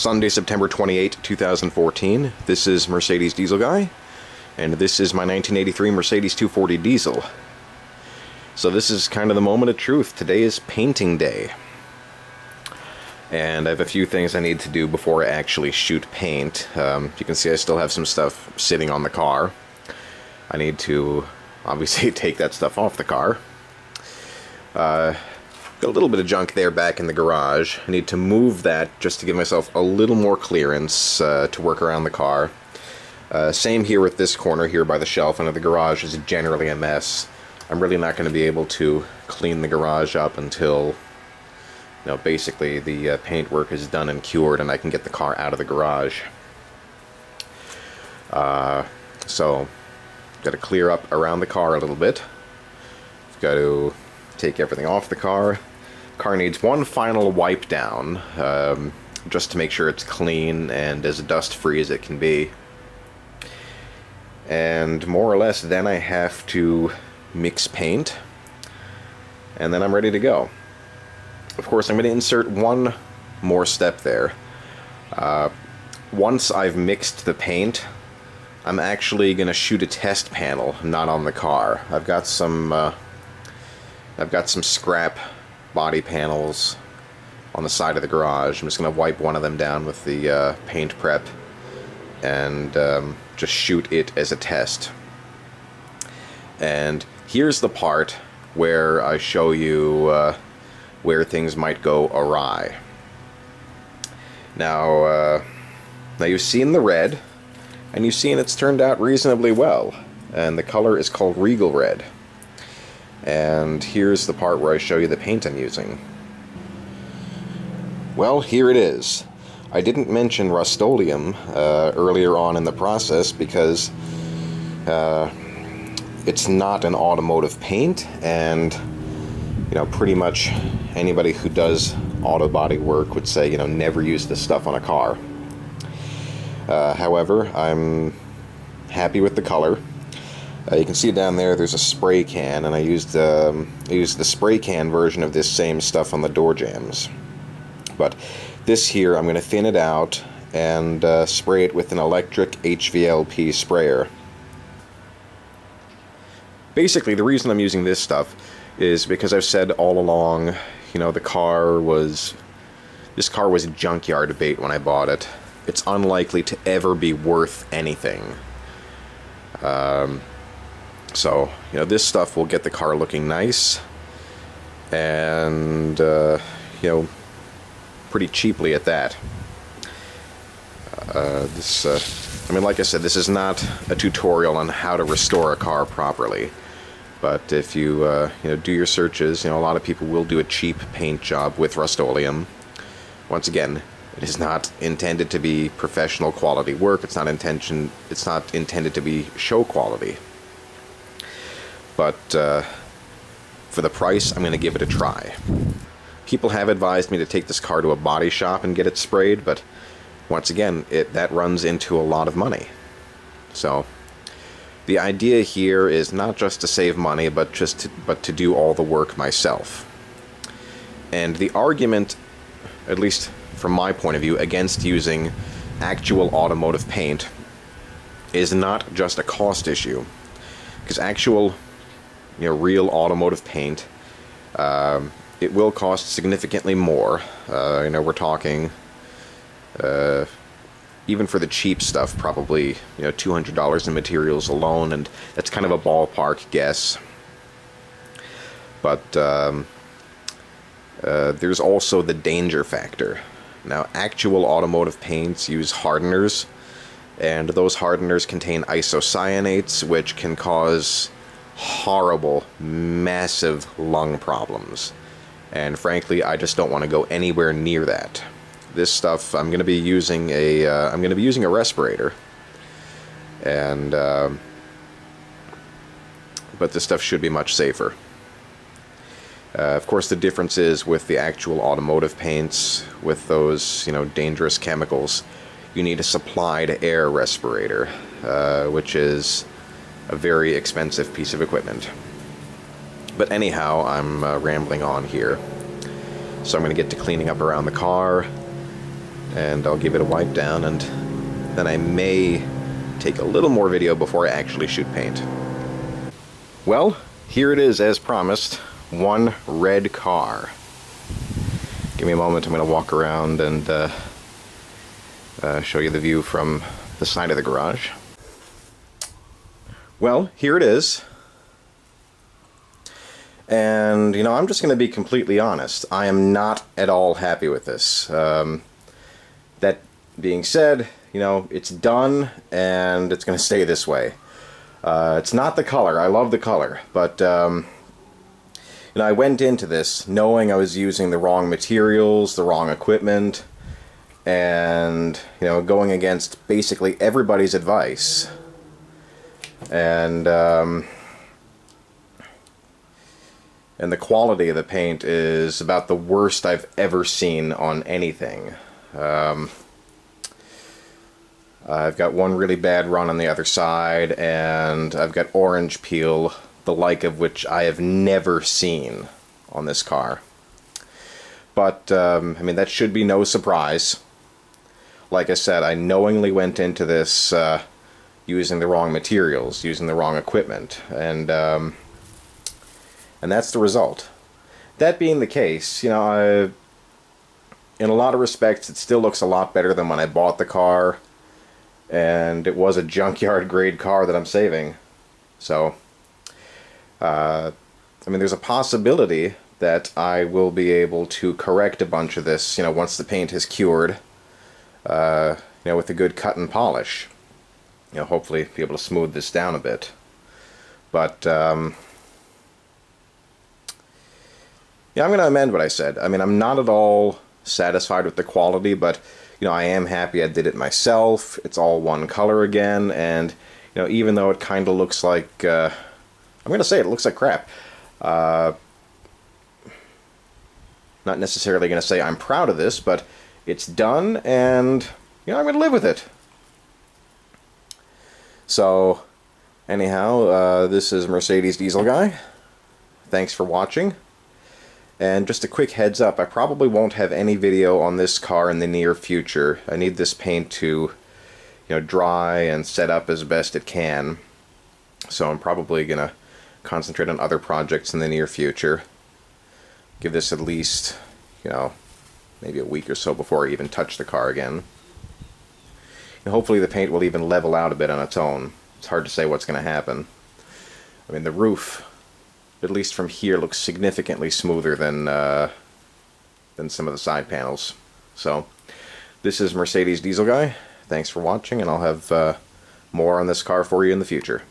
Sunday, September 28, 2014. This is Mercedes Diesel Guy, and this is my 1983 Mercedes 240 Diesel. So this is kind of the moment of truth. Today is painting day. And I have a few things I need to do before I actually shoot paint. You can see I still have some stuff sitting on the car. I need to obviously take that stuff off the car. Got a little bit of junk there back in the garage. I need to move that just to give myself a little more clearance to work around the car. Same here with this corner here by the shelf, and the garage is generally a mess. I'm really not going to be able to clean the garage up until, basically the paintwork is done and cured and I can get the car out of the garage. So, got to clear up around the car a little bit. Got to take everything off the car. Car needs one final wipe down, just to make sure it's clean and as dust-free as it can be. And more or less, then I have to mix paint, and then I'm ready to go. Of course, I'm going to insert one more step there. Once I've mixed the paint, I'm actually going to shoot a test panel, not on the car. I've got some scrap body panels on the side of the garage. I'm just going to wipe one of them down with the paint prep and just shoot it as a test. And here's the part where I show you where things might go awry. Now you've seen the red, and you've seen it's turned out reasonably well, and the color is called Regal Red. And here's the part where I show you the paint I'm using. Well, here it is. I didn't mention Rustoleum earlier on in the process because it's not an automotive paint, and pretty much anybody who does auto body work would say, never use this stuff on a car. However, I'm happy with the color. You can see down there there's a spray can, and I used the spray can version of this same stuff on the door jambs. But this here, I'm going to thin it out and spray it with an electric HVLP sprayer. Basically, the reason I'm using this stuff is because I've said all along, this car was junkyard bait when I bought it. It's unlikely to ever be worth anything. So, this stuff will get the car looking nice, and, pretty cheaply at that. Like I said, this is not a tutorial on how to restore a car properly, but if you, do your searches, a lot of people will do a cheap paint job with Rustoleum. Once again, it is not intended to be professional quality work. It's not intended to be show quality. But for the price, I'm going to give it a try. People have advised me to take this car to a body shop and get it sprayed, but once again, that runs into a lot of money. So the idea here is not just to save money, but to do all the work myself. And the argument, at least from my point of view, against using actual automotive paint is not just a cost issue, because actual real automotive paint, it will cost significantly more. We're talking, even for the cheap stuff, probably $200 in materials alone, and that's kind of a ballpark guess. But there's also the danger factor. Now, actual automotive paints use hardeners, and those hardeners contain isocyanates, which can cause horrible, massive lung problems. And frankly, I just don't want to go anywhere near that. This stuff, I'm going to be using a respirator, and but this stuff should be much safer. Of course, the difference is with the actual automotive paints, with those dangerous chemicals, you need a supplied air respirator, which is a very expensive piece of equipment. But anyhow, I'm rambling on here. So I'm going to get to cleaning up around the car, and I'll give it a wipe down, and then I may take a little more video before I actually shoot paint. Well, here it is as promised, one red car. Give me a moment, I'm going to walk around and show you the view from the side of the garage. Well, here it is. And, you know, I'm just going to be completely honest. I am not at all happy with this. That being said, you know, it's done and it's going to stay this way. It's not the color. I love the color. But, you know, I went into this knowing I was using the wrong materials, the wrong equipment, and, you know, going against basically everybody's advice. And the quality of the paint is about the worst I've ever seen on anything. I've got one really bad run on the other side, and I've got orange peel, the like of which I have never seen on this car. But, I mean, that should be no surprise. Like I said, I knowingly went into this using the wrong materials, using the wrong equipment, and that's the result. That being the case, you know, in a lot of respects, it still looks a lot better than when I bought the car, and it was a junkyard grade car that I'm saving. So, I mean, there's a possibility that I will be able to correct a bunch of this, you know, once the paint has cured, you know, with a good cut and polish. You know, hopefully be able to smooth this down a bit. But, yeah, I'm going to amend what I said. I mean, I'm not at all satisfied with the quality, but, you know, I am happy I did it myself. It's all one color again, and, you know, even though it kind of looks like, I'm going to say it looks like crap. Not necessarily going to say I'm proud of this, but it's done, and, you know, I'm going to live with it. So, anyhow, this is Mercedes Diesel Guy. Thanks for watching. And just a quick heads up, I probably won't have any video on this car in the near future. I need this paint to, you know, dry and set up as best it can. So I'm probably going to concentrate on other projects in the near future. Give this at least, you know, maybe a week or so before I even touch the car again. And hopefully the paint will even level out a bit on its own. It's hard to say what's going to happen. I mean, the roof, at least from here, looks significantly smoother than some of the side panels. So, this is Mercedes Diesel Guy. Thanks for watching, and I'll have more on this car for you in the future.